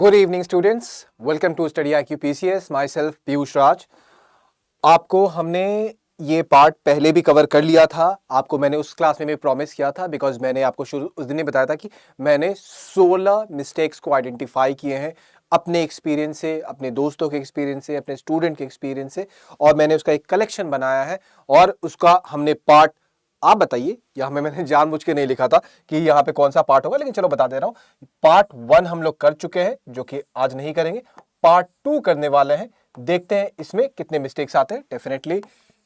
Good evening students, welcome to Study IQ PCS। Myself Piyush Raj. आपको हमने ये part पहले भी कवर कर लिया था। आपको मैंने उस क्लास में भी प्रॉमिस किया था, बिकॉज मैंने आपको शुरू उस दिन ही बताया था कि मैंने 16 मिस्टेक्स को आइडेंटिफाई किए हैं अपने एक्सपीरियंस से, अपने दोस्तों के एक्सपीरियंस से, अपने स्टूडेंट के एक्सपीरियंस से, और मैंने उसका एक कलेक्शन बनाया है और उसका हमने पार्ट, आप बताइए, यहां में मैंने जानबूझ के नहीं लिखा था कि यहां पे कौन सा पार्ट होगा, लेकिन चलो बता दे रहा हूं। पार्ट 1 हम लोग कर चुके हैं, जो कि आज नहीं करेंगे। पार्ट 2 करने वाले हैं। देखते हैं इसमें कितने मिस्टेक्स आते हैं। डेफिनेटली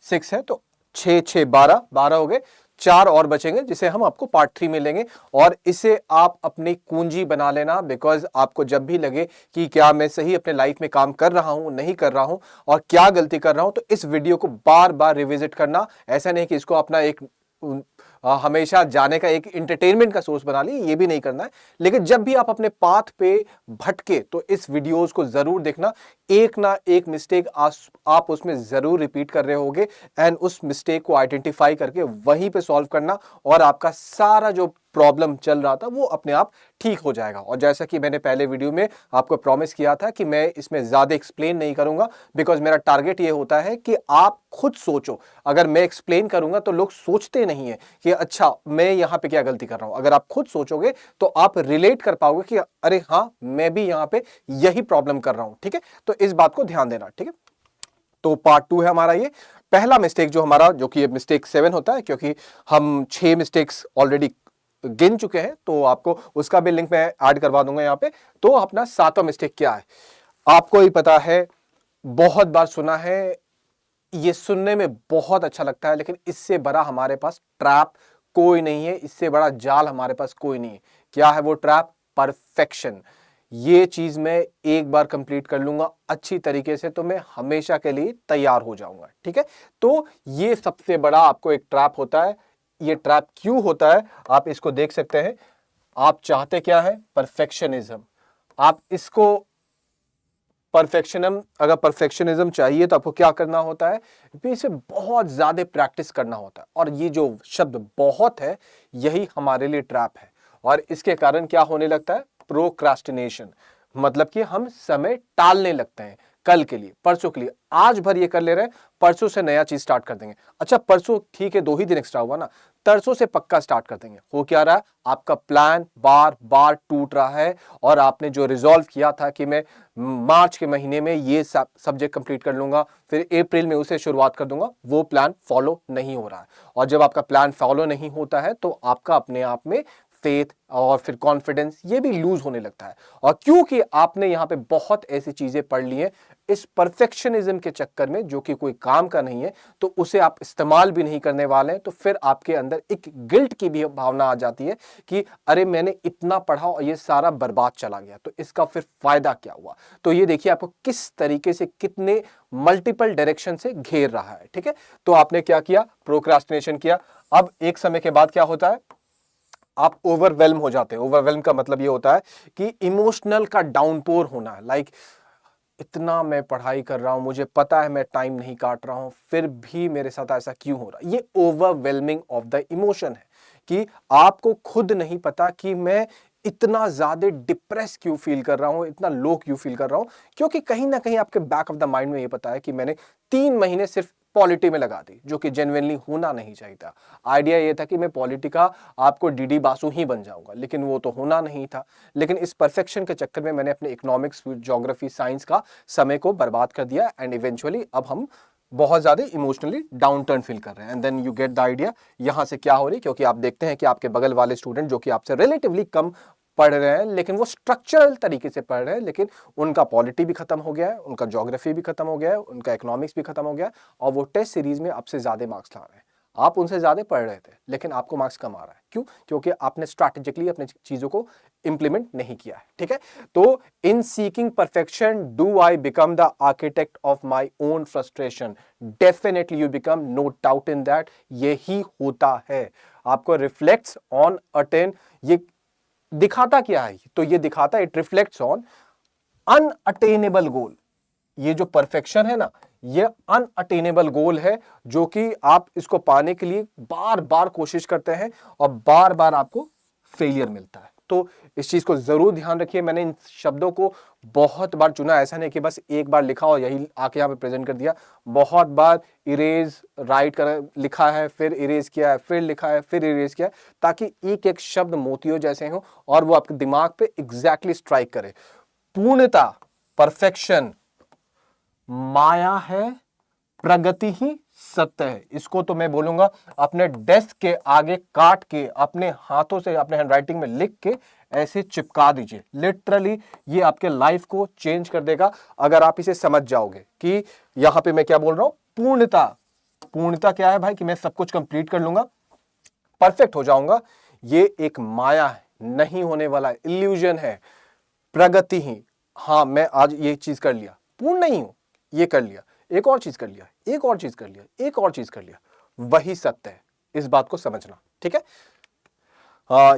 6 है तो 6 6 12 हो गए। 4 और बचेंगे जिसे हम आपको पार्ट 3 में लेंगे, और इसे आप अपनी कुंजी बना लेना। बिकॉज आपको जब भी लगे कि क्या मैं सही अपने लाइफ में काम कर रहा हूं, नहीं कर रहा हूं, और क्या गलती कर रहा हूं, तो इस वीडियो को बार बार रिविजिट करना। ऐसा नहीं कि इसको अपना एक हमेशा जाने का एक एंटरटेनमेंट का सोर्स बना ली, ये भी नहीं करना है। लेकिन जब भी आप अपने पाथ पे भटके तो इस वीडियोस को जरूर देखना। एक ना एक मिस्टेक आप उसमें जरूर रिपीट कर रहे होगे, एंड उस मिस्टेक को आइडेंटिफाई करके वहीं पे सॉल्व करना, और आपका सारा जो प्रॉब्लम चल रहा था वो अपने आप ठीक हो जाएगा। और जैसा कि मैंने पहले वीडियो में आपको प्रॉमिस किया था कि मैं इसमें ज्यादा एक्सप्लेन नहीं करूंगा, बिकॉज मेरा टारगेट ये होता है कि आप खुद सोचो। अगर मैं एक्सप्लेन करूंगा तो लोग सोचते नहीं है कि अच्छा मैं यहां पे क्या गलती कर रहा हूं। अगर आप खुद सोचोगे तो आप रिलेट कर पाओगे कि अरे हाँ, मैं भी यहां पे यही प्रॉब्लम कर रहा हूं। ठीक है, तो इस बात को ध्यान देना। ठीक है, तो पार्ट 2 है हमारा ये। पहला मिस्टेक जो हमारा, जो कि मिस्टेक 7 होता है, क्योंकि हम 6 मिस्टेक्स ऑलरेडी गिन चुके हैं, तो आपको उसका भी लिंक मैं ऐड करवा दूंगा यहां पे। तो अपना 7वां मिस्टेक क्या है, आपको ही पता है, बहुत बार सुना है, ये सुनने में बहुत अच्छा लगता है, लेकिन इससे बड़ा हमारे पास ट्रैप कोई नहीं है, इससे बड़ा जाल हमारे पास कोई नहीं है। क्या है वो ट्रैप? परफेक्शन। ये चीज मैं एक बार कंप्लीट कर लूंगा अच्छी तरीके से तो मैं हमेशा के लिए तैयार हो जाऊंगा। ठीक है, तो ये सबसे बड़ा आपको एक ट्रैप होता है। ये ट्रैप क्यों होता है आप इसको देख सकते हैं। आप चाहते क्या है? परफेक्शनिज्म। आप इसको अगर परफेक्शनिज्म चाहिए तो आपको क्या करना होता है? इसे बहुत ज्यादा प्रैक्टिस करना होता है, और ये जो शब्द बहुत है, यही हमारे लिए ट्रैप है। और इसके कारण क्या होने लगता है? प्रोक्रास्टिनेशन। मतलब कि हम समय टालने लगते हैं, कल के लिए, परसों के लिए। आज भर ये कर ले रहे हैं, परसों से नया चीज स्टार्ट कर देंगे। अच्छा, परसों ठीक है, 2 ही दिन एक्स्ट्रा हुआ ना, तरसों से पक्का स्टार्ट कर देंगे। हो क्या रहा है? आपका प्लान बार बार टूट रहा है, और आपने जो रिजॉल्व किया था कि मैं मार्च के महीने में ये सब्जेक्ट कंप्लीट कर लूंगा, फिर अप्रैल में उसे शुरुआत कर दूंगा, वो प्लान फॉलो नहीं हो रहा है। और जब आपका प्लान फॉलो नहीं होता है तो आपका अपने आप में फेथ और फिर कॉन्फिडेंस ये भी लूज होने लगता है। और क्योंकि आपने यहां पे बहुत ऐसी चीजें पढ़ ली हैं इस परफेक्शनिज्म के चक्कर में, जो कि कोई काम का नहीं है, तो उसे आप इस्तेमाल भी नहीं करने वाले हैं, तो फिर आपके अंदर एक गिल्ट की भी भावना आ जाती है कि अरे मैंने इतना पढ़ा और ये सारा बर्बाद चला गया, तो इसका फिर फायदा क्या हुआ। तो ये देखिए आपको किस तरीके से, कितने मल्टीपल डायरेक्शन से घेर रहा है। ठीक है, तो आपने क्या किया? प्रोक्रास्टिनेशन किया। अब एक समय के बाद क्या होता है? आप ओवरवेल्म हो जाते हैं। ओवरवेल्म का मतलब ये होता है कि इमोशनल का डाउनपोर होना है। लाइक इतना मैं पढ़ाई कर रहा हूं, मुझे पता है मैं टाइम नहीं काट रहा हूं, फिर भी मेरे साथ ऐसा क्यों हो रहा है? ये ओवरवेलमिंग ऑफ द इमोशन है कि आपको खुद नहीं पता कि मैं इतना ज्यादा डिप्रेस क्यों फील कर रहा हूं, इतना लो क्यों फील कर रहा हूं, क्योंकि कहीं ना कहीं आपके बैक ऑफ द माइंड में ये पता है कि मैंने 3 महीने सिर्फ पॉलिटी में लगा दी, जो कि जेन्युइनली होना नहीं चाहिए था। आइडिया ये था कि मैं पॉलिटी का आपको डीडी बासु ही बन जाऊंगा, लेकिन वो तो होना नहीं था। लेकिन इस परफेक्शन के चक्कर में मैंने अपने इकोनॉमिक्स, ज्योग्राफी, साइंस का समय को बर्बाद कर दिया, एंड इवेंचुअली अब हम बहुत ज्यादा इमोशनली डाउन टर्न फील कर रहे हैं। And then you get the idea यहां से क्या हो रही है, क्योंकि आप देखते हैं कि आपके बगल वाले स्टूडेंट जो कि आपसे रिलेटिवली कम पढ़ रहे हैं, लेकिन वो स्ट्रक्चरल तरीके से पढ़ रहे हैं, लेकिन उनका पॉलिटी भी खत्म हो गया है, उनका ज्योग्राफी भी खत्म हो गया है, उनका इकोनॉमिक्स भी खत्म हो गया है, और वो टेस्ट सीरीज में आपसे ज्यादा मार्क्स ला रहे हैं। आप उनसे ज्यादा पढ़ रहे थे, लेकिन आपको मार्क्स कम आ रहा है। क्यों? क्योंकि आपने स्ट्रैटेजिकली अपनी चीजों को इंप्लीमेंट नहीं किया है। ठीक है, तो in seeking perfection do I become the architect of my own frustration? Definitely you become, no doubt in that. यही होता है। आपको रिफ्लेक्ट्स ऑन अटेन, ये दिखाता क्या है? तो ये दिखाता है, इट रिफ्लेक्ट्स ऑन अनअटेनेबल गोल। ये जो परफेक्शन है ना, ये अनअटेनेबल गोल है, जो कि आप इसको पाने के लिए बार बार कोशिश करते हैं और बार बार आपको फेलियर मिलता है। तो इस चीज को जरूर ध्यान रखिए। मैंने इन शब्दों को बहुत बार चुना, ऐसा नहीं कि बस एक बार लिखा और यही आके यहाँ पे प्रेजेंट कर दिया। बहुत बार इरेज राइट कर लिखा है, फिर इरेज किया है, फिर लिखा है, फिर इरेज किया है, ताकि एक एक शब्द मोतियों जैसे हो और वो आपके दिमाग पे एग्जैक्टली स्ट्राइक करे। पूर्णता, परफेक्शन, माया है, प्रगति ही सत्य है। इसको तो मैं बोलूंगा अपने डेस्क के आगे काट के, अपने हाथों से, अपने हैंडराइटिंग में लिख के ऐसे चिपका दीजिए। लिटरली ये आपके लाइफ को चेंज कर देगा अगर आप इसे समझ जाओगे कि यहां पे मैं क्या बोल रहा हूं। पूर्णता, पूर्णता क्या है भाई? कि मैं सब कुछ कंप्लीट कर लूंगा, परफेक्ट हो जाऊंगा। ये एक माया है, नहीं होने वाला है, इल्यूजन है। प्रगति ही, हाँ मैं आज ये चीज कर लिया, पूर्ण नहीं हूं, ये कर लिया, एक और चीज कर लिया, एक और चीज कर लिया, एक और चीज कर लिया, वही सत्य है। इस बात को समझना, ठीक है।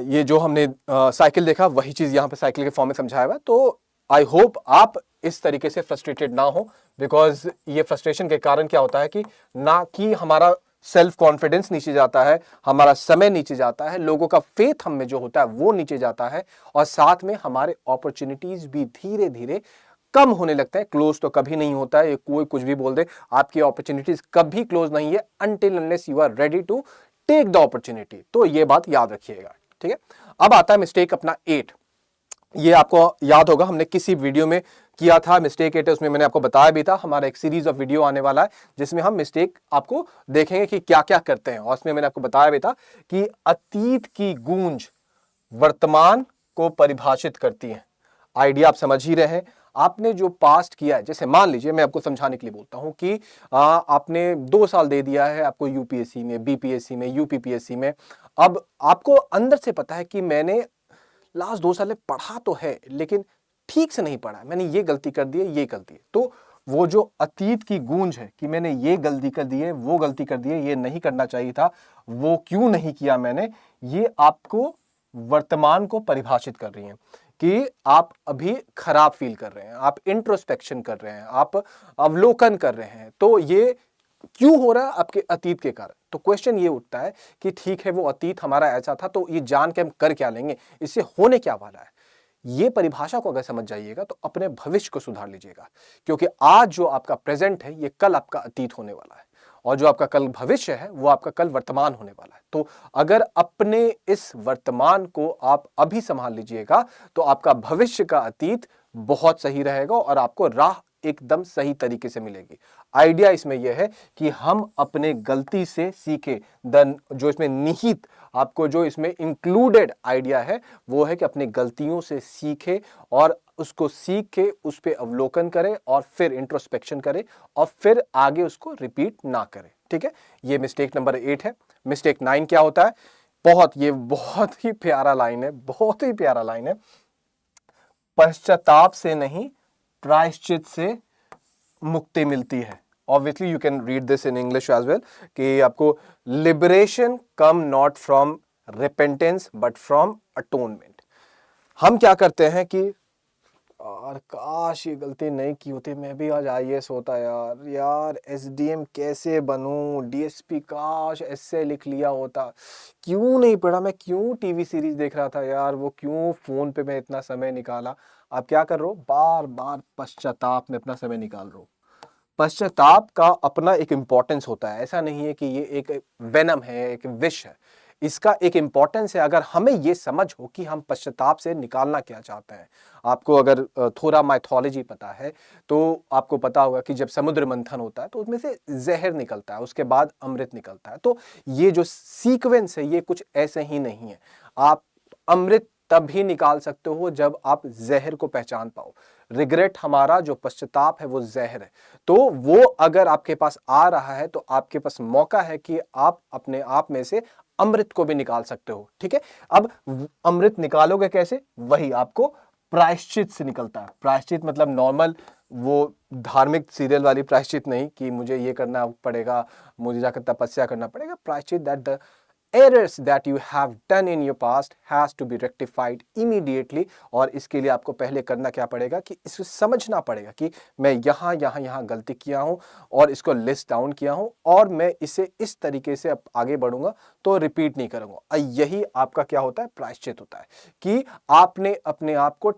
ये जो हमने साइकिल देखा, वही चीज यहां पे साइकिल के फॉर्म में समझाया हुआ है। तो आई होप आप इस तरीके से फ्रस्ट्रेटेड ना हो, बिकॉज ये फ्रस्ट्रेशन के कारण क्या होता है कि ना कि हमारा सेल्फ कॉन्फिडेंस नीचे जाता है, हमारा समय नीचे जाता है, लोगों का फेथ हम में जो होता है वो नीचे जाता है, और साथ में हमारे अपॉर्चुनिटीज भी धीरे धीरे कम होने लगता है। क्लोज तो कभी नहीं होता है, कोई कुछ भी बोल दे, आपकी अपॉर्चुनिटीज कभी क्लोज नहीं है until unless you are ready to take the opportunity. तो ये बात याद रखिएगा, ठीक है। अब आता है मिस्टेक अपना 8। ये आपको याद होगा, हमने किसी वीडियो में किया था मिस्टेक 8 है, उसमें मैंने आपको बताया भी था। हमारा एक सीरीज ऑफ वीडियो आने वाला है जिसमें हम मिस्टेक आपको देखेंगे कि क्या क्या करते हैं, और उसमें मैंने आपको बताया भी था कि अतीत की गूंज वर्तमान को परिभाषित करती है। आइडिया आप समझ ही रहे हैं। आपने जो पास्ट किया है, जैसे मान लीजिए मैं आपको समझाने के लिए बोलता हूं कि आपने 2 साल दे दिया है आपको यूपीएससी में, बीपीएससी में, यूपीपीएससी में। अब आपको अंदर से पता है कि मैंने लास्ट 2 साल में पढ़ा तो है लेकिन ठीक से नहीं पढ़ा, मैंने ये गलती कर दी है, ये गलती है। तो वो जो अतीत की गूंज है कि मैंने ये गलती कर दी है, वो गलती कर दी है, ये नहीं करना चाहिए था, वो क्यों नहीं किया मैंने, ये आपको वर्तमान को परिभाषित कर रही है कि आप अभी खराब फील कर रहे हैं, आप इंट्रोस्पेक्शन कर रहे हैं, आप अवलोकन कर रहे हैं। तो ये क्यों हो रहा है? आपके अतीत के कारण। तो क्वेश्चन ये उठता है कि ठीक है वो अतीत हमारा ऐसा था, तो ये जान के हम कर क्या लेंगे, इससे होने क्या वाला है। ये परिभाषा को अगर समझ जाइएगा तो अपने भविष्य को सुधार लीजिएगा, क्योंकि आज जो आपका प्रेजेंट है ये कल आपका अतीत होने वाला है, और जो आपका कल भविष्य है वो आपका कल वर्तमान होने वाला है। तो अगर अपने इस वर्तमान को आप अभी संभाल लीजिएगा तो आपका भविष्य का अतीत बहुत सही रहेगा और आपको राह एकदम सही तरीके से मिलेगी। आइडिया इसमें यह है कि हम अपने गलती से सीखे। जो इसमें निहित आपको जो इसमें इंक्लूडेड आइडिया है वो है कि अपनी गलतियों से सीखे और उसको सीख के उस पे अवलोकन करें और फिर इंट्रोस्पेक्शन करें और फिर आगे उसको रिपीट ना करें, ठीक है। ये मिस्टेक नंबर 8 है। मिस्टेक 9 क्या होता है? ये बहुत ही प्यारा लाइन है, बहुत ही प्यारा लाइन है। पश्चाताप से नहीं, प्रायश्चित से मुक्ति मिलती है। Obviously you can read this in English as well कि आपको liberation come not from repentance but from atonement. हम क्या करते हैं कि यार काश ये गलती नहीं की होती, मैं भी आज आईएएस होता यार एसडीएम कैसे बनूं, डीएसपी काश ऐसे लिख लिया होता, क्यों नहीं पढ़ा, मैं क्यों टीवी सीरीज देख रहा था यार, वो क्यों फोन पे मैं इतना समय निकाला। आप क्या कर रहे हो? बार बार पश्चाताप में अपना समय निकाल रहे हो। पश्चाताप का अपना एक इंपॉर्टेंस होता है, ऐसा नहीं है कि ये एक वेनम है, एक विष है। इसका एक इंपॉर्टेंस है। अगर हमें ये समझ हो कि हम पश्चाताप से निकालना क्या चाहते हैं। आपको अगर थोड़ा माइथोलॉजी पता है तो आपको पता होगा कि जब समुद्र मंथन होता है तो उसमें से जहर निकलता है, उसके बाद अमृत निकलता है। तो ये जो सीक्वेंस है ये कुछ ऐसे ही नहीं है। आप अमृत तभी निकाल सकते हो जब आप जहर को पहचान पाओ। रिग्रेट, हमारा जो पश्चाताप है वो जहर है। तो वो अगर आपके पास आ रहा है तो आपके पास मौका है कि आप अपने आप में से अमृत को भी निकाल सकते हो, ठीक है। अब अमृत निकालोगे कैसे? वही आपको प्रायश्चित से निकलता है। प्रायश्चित मतलब नॉर्मल वो धार्मिक सीरियल वाली प्रायश्चित नहीं कि मुझे ये करना पड़ेगा, मुझे जाकर तपस्या करना पड़ेगा। प्रायश्चित that the errors that you have done in your past has to be rectified immediately। और इसके लिए आपको पहले करना क्या पड़ेगा कि इसे समझना पड़ेगा कि मैं यहाँ गलती किया हूं और इसको लिस्ट डाउन किया हूं और मैं इसे इस तरीके से अब आगे बढ़ूंगा तो रिपीट नहीं करूंगा। यही आपका क्या होता है, प्रायश्चित होता है कि आपने अपने आप को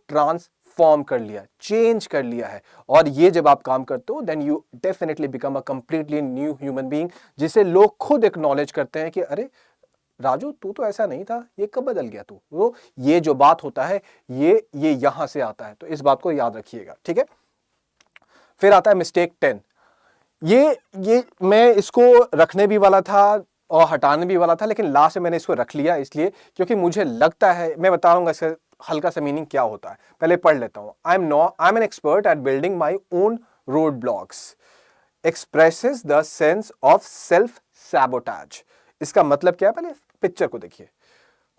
फॉर्म कर लिया, चेंज कर लिया है। और ये जब आप काम करते हो then you definitely become a completely new human being, जिसे लोग खुद एक्नॉलेज करते हैं कि अरे राजू तू तो ऐसा नहीं था, ये कब बदल गया तू। तो ये जो बात होता है ये यहां से आता है, तो इस बात को याद रखिएगा, ठीक है। फिर आता है मिस्टेक 10। ये मैं इसको रखने भी वाला था और हटाने भी वाला था, लेकिन लास्ट में मैंने इसको रख लिया इसलिए क्योंकि मुझे लगता है, मैं बताऊंगा इसका हल्का सा मीनिंग क्या होता है। पहले पढ़ लेता हूं। I am an expert at building my own road blocks, expresses the sense of self sabotage. इसका मतलब क्या है, पहले पिक्चर को देखिए।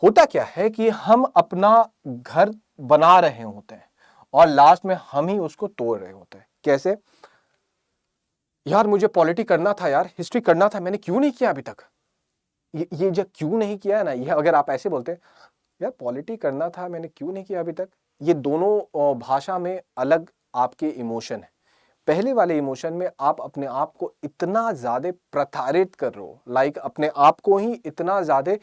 होता क्या है कि हम अपना घर बना रहे होते हैं और लास्ट में हम ही उसको तोड़ रहे होते हैं। कैसे? यार मुझे पॉलिटी करना था, यार हिस्ट्री करना था, मैंने क्यों नहीं किया अभी तक। ये जब क्यों नहीं किया है ना, ये अगर आप ऐसे बोलते हैं यार पॉलिटी करना था, मैंने क्यों नहीं किया अभी तक, ये दोनों भाषा में अलग आपके इमोशन है। पहले वाले इमोशन में आप अपने आप को इतना ज्यादा प्रताड़ित कर रहे हो, लाइक अपने आप को ही इतना ज्यादा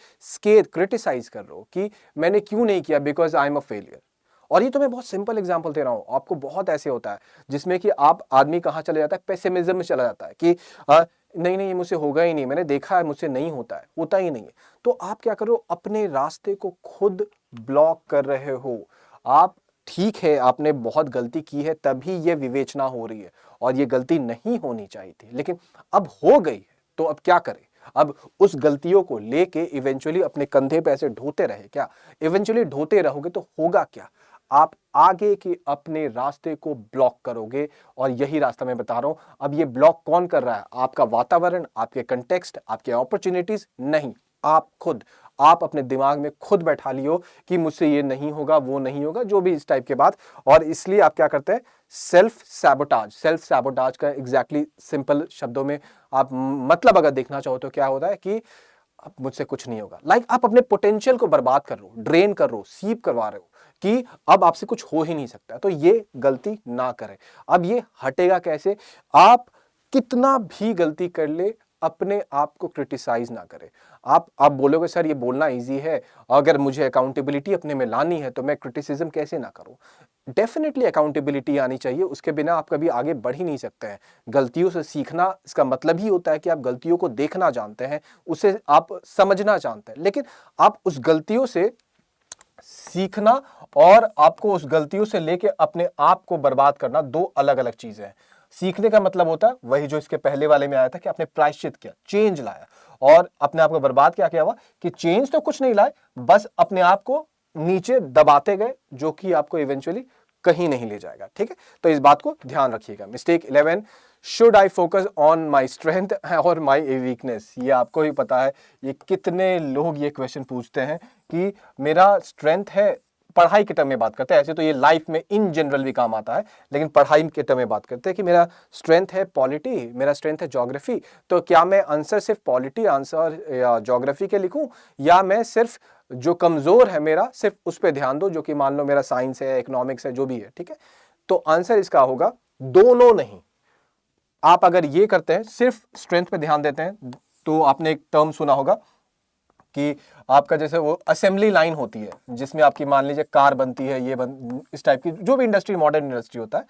क्रिटिसाइज कर रहे हो कि मैंने क्यों नहीं किया, because I am a failure. और ये तो मैं बहुत सिंपल एग्जांपल दे रहा हूं, आपको बहुत ऐसे होता है जिसमें कि आप आदमी कहां चले जाता है, पेसिमिज्म में चला जाता है कि नहीं ये मुझसे होगा ही नहीं, मैंने देखा है मुझसे नहीं होता है, होता ही नहीं है। तो आप क्या करो, अपने रास्ते को खुद ब्लॉक कर रहे हो आप। ठीक है आपने बहुत गलती की है तभी ये विवेचना हो रही है और ये गलती नहीं होनी चाहिए थी, लेकिन अब हो गई है तो अब क्या करें। अब उस गलतियों को लेके इवेंचुअली अपने कंधे पे ऐसे ढोते रहे क्या, इवेंचुअली ढोते रहोगे तो होगा क्या, आप आगे के अपने रास्ते को ब्लॉक करोगे। और यही रास्ता मैं बता रहा हूं। अब ये ब्लॉक कौन कर रहा है, आपका वातावरण, आपके कंटेक्स्ट, आपके अपॉर्चुनिटीज नहीं, आप खुद। आप अपने दिमाग में खुद बैठा लियो कि मुझसे ये नहीं होगा, वो नहीं होगा, जो भी इस टाइप के बात। और इसलिए आप क्या करते हैं, सेल्फ सैबोटाज का एग्जैक्टली सिंपल शब्दों में आप मतलब अगर देखना चाहो तो क्या होता है कि अब मुझसे कुछ नहीं होगा। लाइक आप अपने पोटेंशियल को बर्बाद कर रहे हो, ड्रेन कर रहे हो, सीप करवा रहे हो कि अब आपसे कुछ हो ही नहीं सकता। तो ये गलती ना करें। अब ये हटेगा कैसे, आप कितना भी गलती कर ले अपने आप को क्रिटिसाइज ना करें। आप बोलोगे सर ये बोलना इजी है, अगर मुझे अकाउंटेबिलिटी अपने में लानी है तो मैं क्रिटिसिज्म कैसे ना करूं। डेफिनेटली अकाउंटेबिलिटी आनी चाहिए, उसके बिना आप कभी आगे बढ़ ही नहीं सकते हैं। गलतियों से सीखना, इसका मतलब ही होता है कि आप गलतियों को देखना जानते हैं, उसे आप समझना जानते हैं। लेकिन आप उस गलतियों से सीखना और आपको उस गलतियों से लेके अपने आप को बर्बाद करना दो अलग अलग चीजें हैं। सीखने का मतलब होता है वही जो इसके पहले वाले में आया था कि आपने प्रायश्चित किया, चेंज लाया, और अपने आप को बर्बाद क्या हुआ कि चेंज तो कुछ नहीं लाए, बस अपने आप को नीचे दबाते गए, जो कि आपको इवेंचुअली कहीं नहीं ले जाएगा। ठीक है, तो इस बात को ध्यान रखिएगा। Mistake 11, should I focus on my strength और माई वीकनेस। ये आपको ही पता है, ये कितने लोग ये क्वेश्चन पूछते हैं कि मेरा स्ट्रेंथ है, पढ़ाई के टर्म में बात करते हैं, ऐसे तो ये लाइफ में इन जनरल भी काम आता है, लेकिन पढ़ाई के टर्म में बात करते हैं कि मेरा स्ट्रेंथ है पॉलिटी, मेरा स्ट्रेंथ है ज्योग्राफी, तो क्या मैं आंसर सिर्फ पॉलिटी आंसर या ज्योग्राफी के लिखूं, या मैं सिर्फ जो कमजोर है मेरा सिर्फ उस पर ध्यान दो, जो कि मान लो मेरा साइंस है, इकोनॉमिक्स है, जो भी है। ठीक है, तो आंसर इसका होगा दोनों नहीं। आप अगर ये करते हैं, सिर्फ स्ट्रेंथ पे ध्यान देते हैं, तो आपने एक टर्म सुना होगा कि आपका जैसे वो असेंबली लाइन होती है जिसमें आपकी मान लीजिए कार बनती है, इस टाइप की जो भी इंडस्ट्री, मॉडर्न इंडस्ट्री होता है,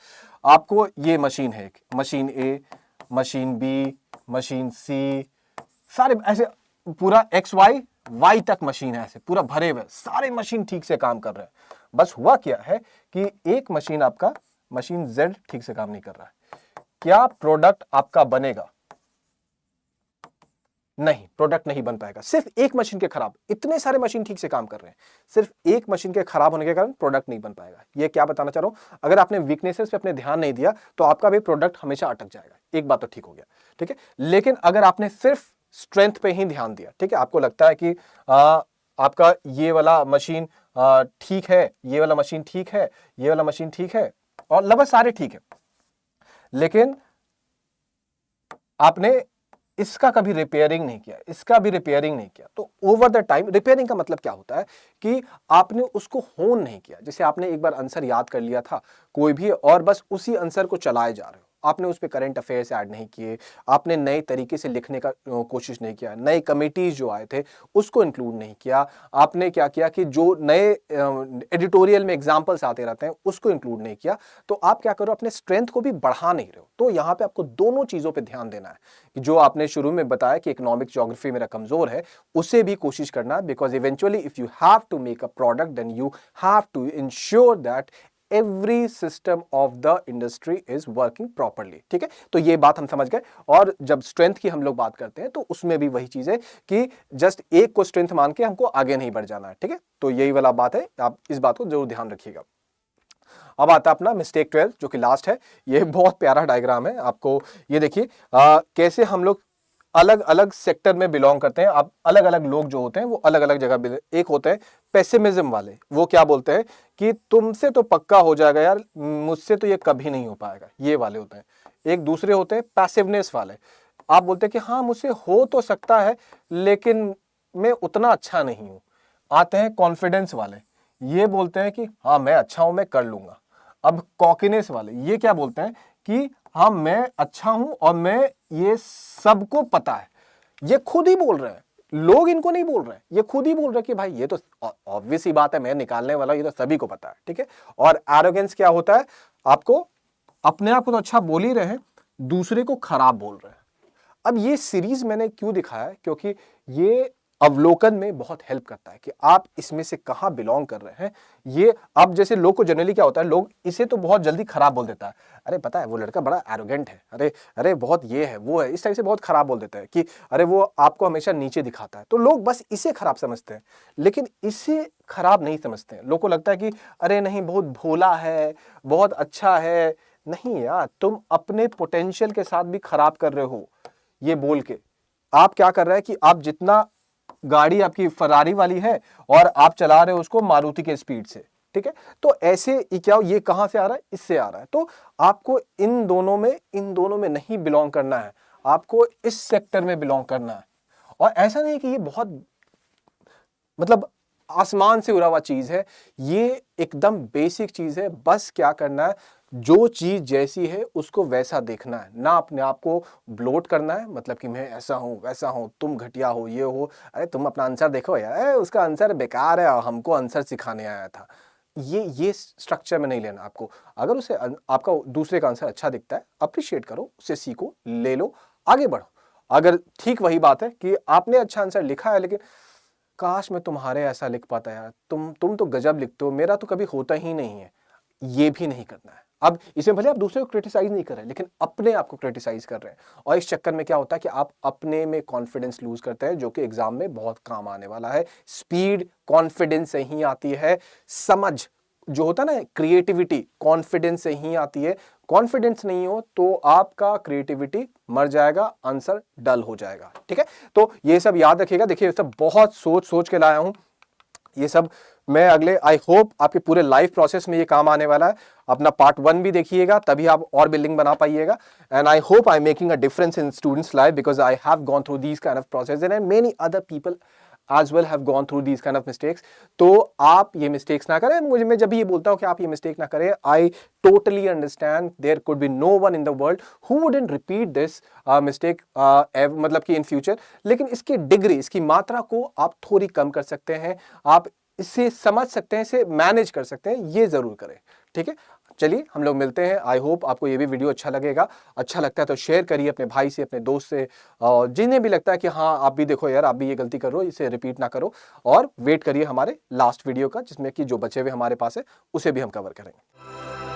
आपको ये मशीन है, मशीन ए, मशीन बी, मशीन सी, सारे ऐसे पूरा XY तक मशीन है, ऐसे पूरा भरे हुए सारे मशीन ठीक से काम कर रहे हैं। बस हुआ क्या है कि एक मशीन आपका, मशीन Z ठीक से काम नहीं कर रहा है। क्या प्रोडक्ट आपका बनेगा? नहीं, प्रोडक्ट नहीं बन पाएगा। सिर्फ एक मशीन के खराब, इतने सारे मशीन ठीक से काम कर रहे हैं, सिर्फ एक मशीन के खराब होने के कारण प्रोडक्ट नहीं बन पाएगा। ये क्या बताना चाह रहा हूं, अगर आपने वीकनेसेस पे अपने ध्यान नहीं दिया तो आपका भी प्रोडक्ट हमेशा अटक जाएगा। एक बात तो ठीक हो गया, ठीक है। लेकिन अगर आपने सिर्फ स्ट्रेंथ पे ही ध्यान दिया, ठीक है, आपको लगता है कि आपका ये वाला मशीन ठीक है, ये वाला मशीन ठीक है, ये वाला मशीन ठीक है, और लगभग सारे ठीक है, लेकिन आपने इसका कभी रिपेयरिंग नहीं किया, इसका भी रिपेयरिंग नहीं किया। तो ओवर द टाइम, रिपेयरिंग का मतलब क्या होता है कि आपने उसको होन नहीं किया। जैसे आपने एक बार आंसर याद कर लिया था कोई भी, और बस उसी आंसर को चलाए जा रहे हो, आपने उस पे करंट अफेयर्स ऐड नहीं किए, आपने नए तरीके से लिखने का कोशिश नहीं किया, नए कमिटीज जो आए थे उसको इंक्लूड नहीं किया, आपने क्या किया कि जो नए एडिटोरियल में एग्जांपल्स आते रहते हैं उसको इंक्लूड नहीं किया, तो आप क्या करो, अपने स्ट्रेंथ को भी बढ़ा नहीं रहे हो। तो यहाँ पे आपको दोनों चीजों पे ध्यान देना है कि जो आपने शुरू में बताया कि इकोनॉमिक ज्योग्राफी मेरा कमजोर है, उसे भी कोशिश करना है, because eventually if you have to make a product then you have to ensure that every system of the industry is working properly. ठीक है, तो ये बात हम समझ गए। और जब स्ट्रेंथ की हम लोग बात करते हैं तो उसमें भी वही चीज है कि जस्ट एक को स्ट्रेंथ मान के हमको आगे नहीं बढ़ जाना है। ठीक है, तो यही वाला बात है, आप इस बात को जरूर ध्यान रखिएगा। अब आता है अपना मिस्टेक 12 जो कि लास्ट है। ये बहुत प्यारा डायग्राम है, आपको ये देखिए कैसे हम लोग अलग अलग सेक्टर में बिलोंग करते हैं। अब अलग अलग लोग जो होते हैं वो अलग अलग जगह, एक होते हैं पेसिमिज्म वाले, वो क्या बोलते हैं कि तुमसे तो पक्का हो जाएगा यार, मुझसे तो ये कभी नहीं हो पाएगा, ये वाले होते हैं। एक दूसरे होते हैं पैसिवनेस वाले, आप बोलते हैं कि हाँ मुझसे हो तो सकता है लेकिन मैं उतना अच्छा नहीं हूं। आते हैं कॉन्फिडेंस वाले, ये बोलते हैं कि हाँ मैं अच्छा हूं, मैं कर लूंगा। अब कॉकिनेस वाले ये क्या बोलते हैं कि हाँ मैं अच्छा हूं और मैं, ये सबको पता है, ये खुद ही बोल रहे हैं, लोग इनको नहीं बोल रहे हैं, ये खुद ही बोल रहे हैं कि भाई ये तो ऑब्वियस ही बात है, मैं निकालने वाला हूं, ये तो सभी को पता है। ठीक है, और एरोगेंस क्या होता है, आपको अपने आप को तो अच्छा बोल ही रहे हैं, दूसरे को खराब बोल रहे हैं। अब ये सीरीज मैंने क्यों दिखाया है, क्योंकि ये अवलोकन में बहुत हेल्प करता है कि आप इसमें से कहां बिलोंग कर रहे हैं। ये अब जैसे लोग को जनरली क्या होता है, लोग इसे तो बहुत जल्दी खराब बोल देता है, अरे पता है वो लड़का बड़ा एरोगेंट है, अरे अरे बहुत ये है वो है, इस टाइप से बहुत खराब बोल देता है कि अरे वो आपको हमेशा नीचे दिखाता है। तो लोग बस इसे खराब समझते हैं, लेकिन इसे खराब नहीं समझते हैं। लोग को लगता है कि अरे नहीं बहुत भोला है, बहुत अच्छा है। नहीं यार, तुम अपने पोटेंशियल के साथ भी खराब कर रहे हो ये बोल के। आप क्या कर रहे हैं कि आप जितना, गाड़ी आपकी फरारी वाली है और आप चला रहे हो उसको मारुति के स्पीड से। ठीक है, तो ऐसे ही क्या, ये कहां से आ रहा है, इससे आ रहा है। तो आपको इन दोनों में नहीं बिलोंग करना है, आपको इस सेक्टर में बिलोंग करना है। और ऐसा नहीं कि ये बहुत मतलब आसमान से उड़ा हुआ चीज है, ये एकदम बेसिक चीज है। बस क्या करना है, जो चीज जैसी है उसको वैसा देखना है, ना अपने आप को ब्लोट करना है, मतलब कि मैं ऐसा हूं वैसा हूं, तुम घटिया हो, ये हो, अरे तुम अपना आंसर देखो यार, उसका आंसर बेकार है, हमको आंसर सिखाने आया था। ये स्ट्रक्चर में नहीं लेना आपको। अगर उसे आपका दूसरे का आंसर अच्छा दिखता है, अप्रिशिएट करो, उसे सीखो, ले लो, आगे बढ़ो। अगर ठीक वही बात है कि आपने अच्छा आंसर लिखा है लेकिन काश मैं तुम्हारे ऐसा लिख पाता यार, तुम तो गजब लिखते हो, मेरा तो कभी होता ही नहीं है, ये भी नहीं करना है। अब इसमें भले आप दूसरे को क्रिटिसाइज नहीं कर रहे, लेकिन अपने आप को क्रिटिसाइज कर रहे हैं, और इस चक्कर में क्या होता है कि आप अपने में कॉन्फिडेंस लूज करते हैं, जो कि एग्जाम में बहुत काम आने वाला है। स्पीड कॉन्फिडेंस से ही आती है, समझ जो होता है ना, क्रिएटिविटी कॉन्फिडेंस से ही आती है। कॉन्फिडेंस नहीं हो तो आपका क्रिएटिविटी मर जाएगा, आंसर डल हो जाएगा। ठीक है, तो ये सब याद रखिएगा। देखिए, ये सब बहुत सोच सोच के लाया हूं, ये सब मैं अगले, आई होप आपके पूरे लाइफ प्रोसेस में ये काम आने वाला है। अपना पार्ट 1 भी देखिएगा, तभी आप और बिल्डिंग बना पाइएगा। And I hope I am making a difference in students life, because I have gone through these kind of process and many other people as well have gone through these kind of mistakes। तो आप ये mistakes ना करें। मुझे, मैं जब भी ये बोलता हूँ कि आप ये मिस्टेक ना करें, I totally understand there could be no one in the world who wouldn't repeat this mistake, मतलब कि इन फ्यूचर। लेकिन इसकी डिग्री, इसकी मात्रा को आप थोड़ी कम कर सकते हैं, आप इसे समझ सकते हैं, इसे मैनेज कर सकते हैं, ये जरूर करें। ठीक है, चलिए हम लोग मिलते हैं। आई होप आपको ये भी वीडियो अच्छा लगेगा। अच्छा लगता है तो शेयर करिए अपने भाई से, अपने दोस्त से, और जिन्हें भी लगता है कि हाँ आप भी देखो यार, आप भी ये गलती कर रहे हो, इसे रिपीट ना करो। और वेट करिए हमारे लास्ट वीडियो का, जिसमें कि जो बचे हुए हमारे पास है उसे भी हम कवर करेंगे।